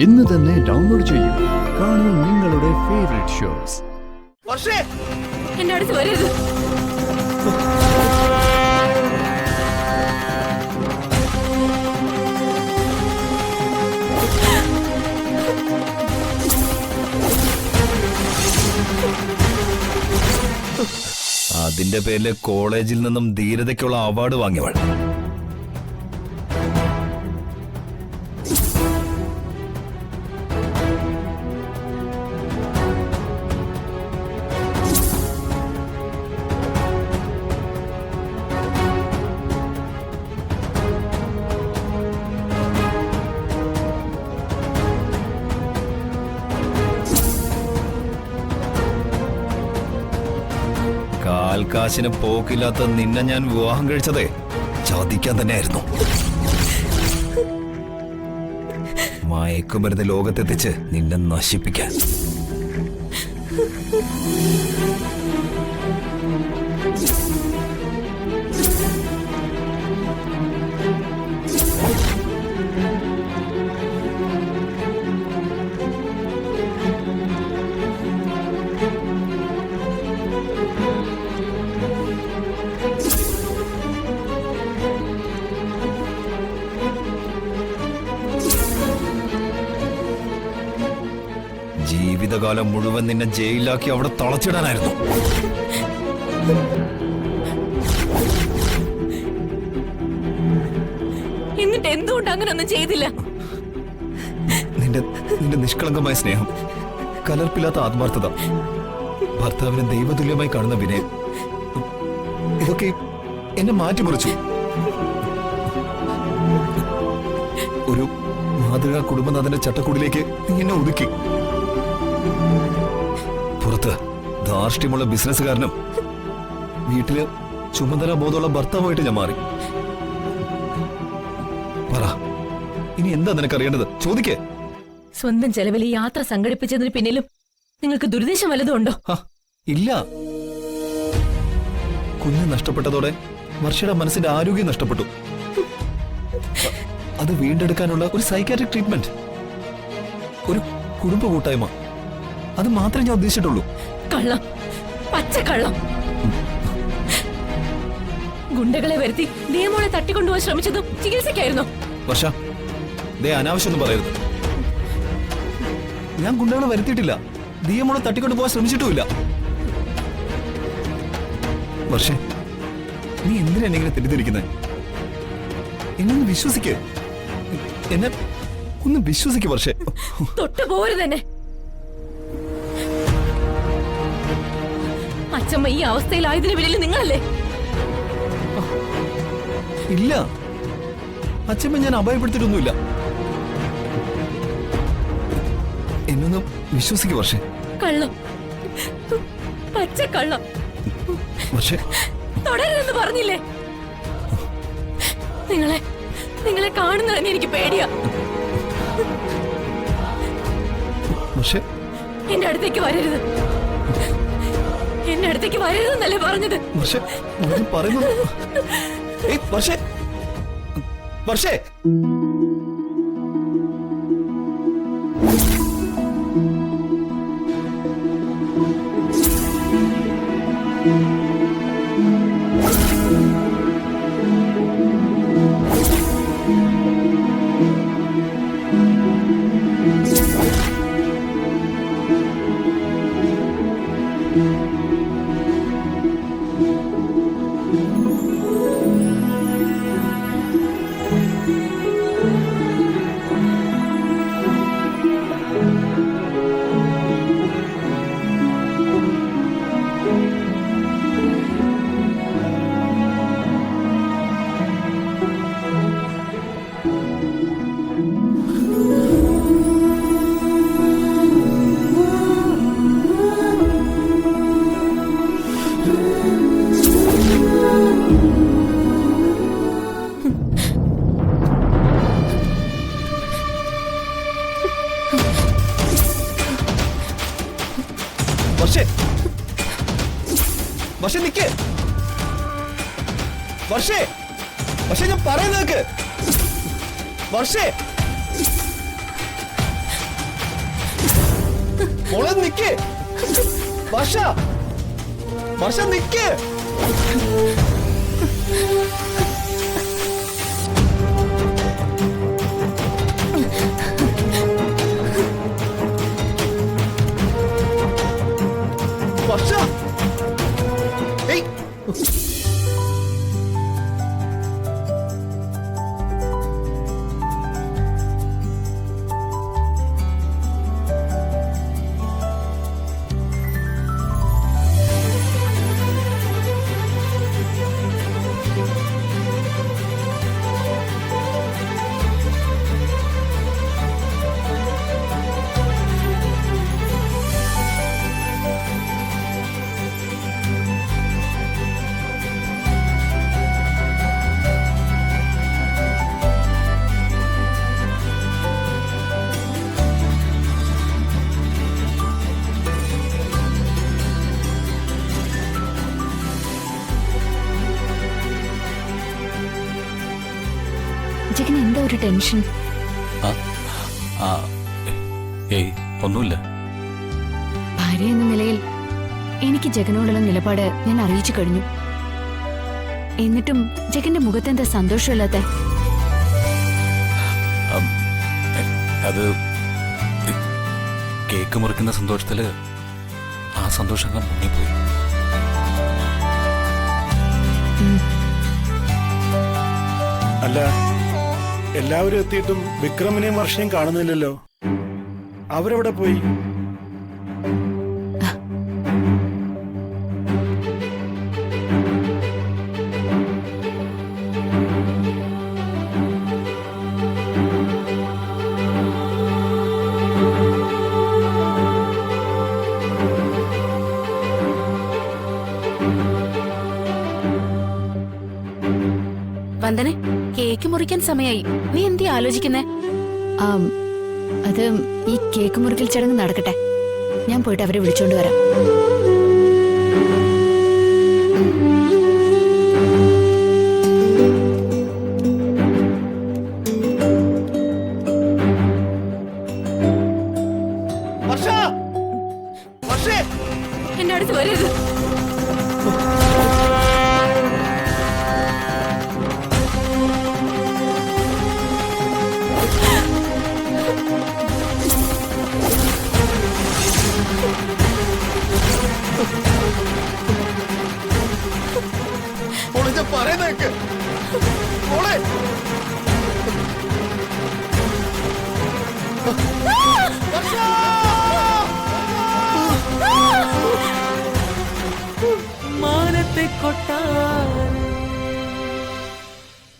ഇന്ന് തന്നെ ഡൗൺലോഡ് ചെയ്യൂ. കാണൂ നിങ്ങളുടെ ഫേവറേറ്റ് ഷോസ്. എന്റെ അടുത്ത് വരരുത്. അതിന്റെ പേരില് കോളേജിൽ നിന്നും ധീരതയ്ക്കുള്ള അവാർഡ് വാങ്ങിയവൾ. കാൽക്കാശിന് പോക്കില്ലാത്ത നിന്നെ ഞാൻ വിവാഹം കഴിച്ചതേ ചതിക്കാൻ തന്നെയായിരുന്നു. മയക്കുമരുന്ന് ലോകത്തെത്തിച്ച് നിന്നെ നശിപ്പിക്കാൻ. ജീവിതകാലം മുഴുവൻ നിന്നെ ജയിലിലാക്കി അവിടെ തളച്ചിടാനായിരുന്നു. എന്നിട്ട് എന്തുകൊണ്ട് അങ്ങനെ ഒന്നും ചെയ്തില്ല? നിന്റെ നിഷ്കളങ്കമായ സ്നേഹം, കലർപ്പില്ലാത്ത ആത്മാർത്ഥത, ഭർത്താവിനെ ദൈവതുല്യമായി കാണുന്ന വിനയം, ഇതൊക്കെ എന്നെ മാറ്റിമറിച്ചു. ഒരു മാതൃകാ കുടുംബനാഥന്റെ ചട്ടക്കൂടിലേക്ക് നീ എന്നെ ഒതുക്കി. പുറത്ത് ധാർഷ്ട്യമുള്ള ബിസിനസ്സുകാരനും വീട്ടില് ചുമതല ബോധമുള്ള ഭർത്താവായിട്ട് ഞാൻ മാറി. പറ, ഇനി എന്താ നിനക്കറിയേണ്ടത്? ചോദിക്കേ. സ്വന്തം ചെലവിൽ ഈ യാത്ര സംഘടിപ്പിച്ചതിന് പിന്നിലും നിങ്ങൾക്ക് ദുരുദ്ദേശം വല്ലതും ഉണ്ടോ? ഇല്ല. കുഞ്ഞ് നഷ്ടപ്പെട്ടതോടെ വർഷയുടെ മനസ്സിന്റെ ആരോഗ്യം നഷ്ടപ്പെട്ടു. അത് വീണ്ടെടുക്കാനുള്ള ഒരു സൈക്കാട്രിക് ട്രീറ്റ്മെന്റ്, ഒരു കുടുംബ കൂട്ടായ്മ, അത് മാത്രമേ ഞാൻ ഉദ്ദേശിച്ചിട്ടുള്ളൂ. കള്ളം, പച്ചക്കള്ളം. ഗുണ്ടകളെ വരുത്തി നിയമോളെ തട്ടിക്കൊണ്ടുപോകാൻ ശ്രമിച്ചതും ചികിത്സയ്ക്കായിരുന്നോ? വർഷ, ദേ അനാവശ്യമൊന്നും പറയരുത്. ഞാൻ ഗുണ്ടകളെ വരുത്തിയിട്ടില്ല, ദിയമോളെ തട്ടിക്കൊണ്ടു പോകാൻ ശ്രമിച്ചിട്ടുമില്ല. വർഷേ, നീ എന്തിനാ എന്നെ ഇങ്ങനെ തെറ്റിദ്ധരിക്കുന്നത്? എന്നൊന്ന് വിശ്വസിക്കേ, എന്നെ ഒന്ന് വിശ്വസിക്ക് വർഷേ. തൊട്ടു പോരുത് തന്നെ. അച്ഛമ്മ ഈ അവസ്ഥയിലായതിനു പിന്നിൽ നിങ്ങളല്ലേ? ഇല്ല, അച്ഛമ്മ ഞാൻ അപായപ്പെടുത്തിയിട്ടൊന്നുമില്ല. എന്നൊന്ന് വിശ്വസിക്ക് വർഷേ. കള്ളം, പച്ചക്കള്ളം. വർഷേ, തുടരുതെന്ന് പറഞ്ഞില്ലേ? നിങ്ങളെ കാണുന്നതിന് എനിക്ക് പേടിയാ. വർഷേ, എന്റെ അടുത്തേക്ക് വരരുത്. എന്റെ അടുത്തേക്ക് വരരുതെന്നല്ലേ പറഞ്ഞത്? വർഷേ, പറയുന്നു. വർഷേ, വർഷേ. വർഷേ നിക്ക്. വർഷേ, വർഷേ ഞാൻ പറയുന്നത് കേക്ക്. വർഷേ, മോളെ നിക്ക്. വർഷ, വർഷ നിക്ക്. വർഷ, ഏയ്. ജഗന് എന്താ ഒരു ടെൻഷൻ? ഏയ് ഒന്നുമില്ല. ഭാര്യ എന്ന നിലയിൽ എനിക്ക് ജഗനോടുള്ള നിലപാട് ഞാൻ അറിയിച്ചു കഴിഞ്ഞു. എന്നിട്ടും ജഗന്റെ മുഖത്ത് എന്താ സന്തോഷമില്ലാത്ത? അത് കേക്ക് മുറിക്കുന്ന സന്തോഷത്തില് ആ സന്തോഷങ്ങൾ മുങ്ങിപ്പോയി. അല്ല, എല്ലാവരും എത്തിയിട്ടും വിക്രമിനെയും വർഷയും കാണുന്നില്ലല്ലോ. അവരെവിടെ പോയി? വന്ദനെ, കേക്ക് മുറിക്കാൻ സമയായി. നീ എന്തി ആലോചിക്കുന്നേ? അത് ഈ കേക്ക് മുറിക്കൽ ചടങ്ങ് നടക്കട്ടെ. ഞാൻ പോയിട്ട് അവരെ വിളിച്ചോണ്ട് വരാം. എന്റെ അടുത്ത് വരരുത്. പറയുന്നേക്ക് മോളെ. മാനത്തെ കൊട്ടാ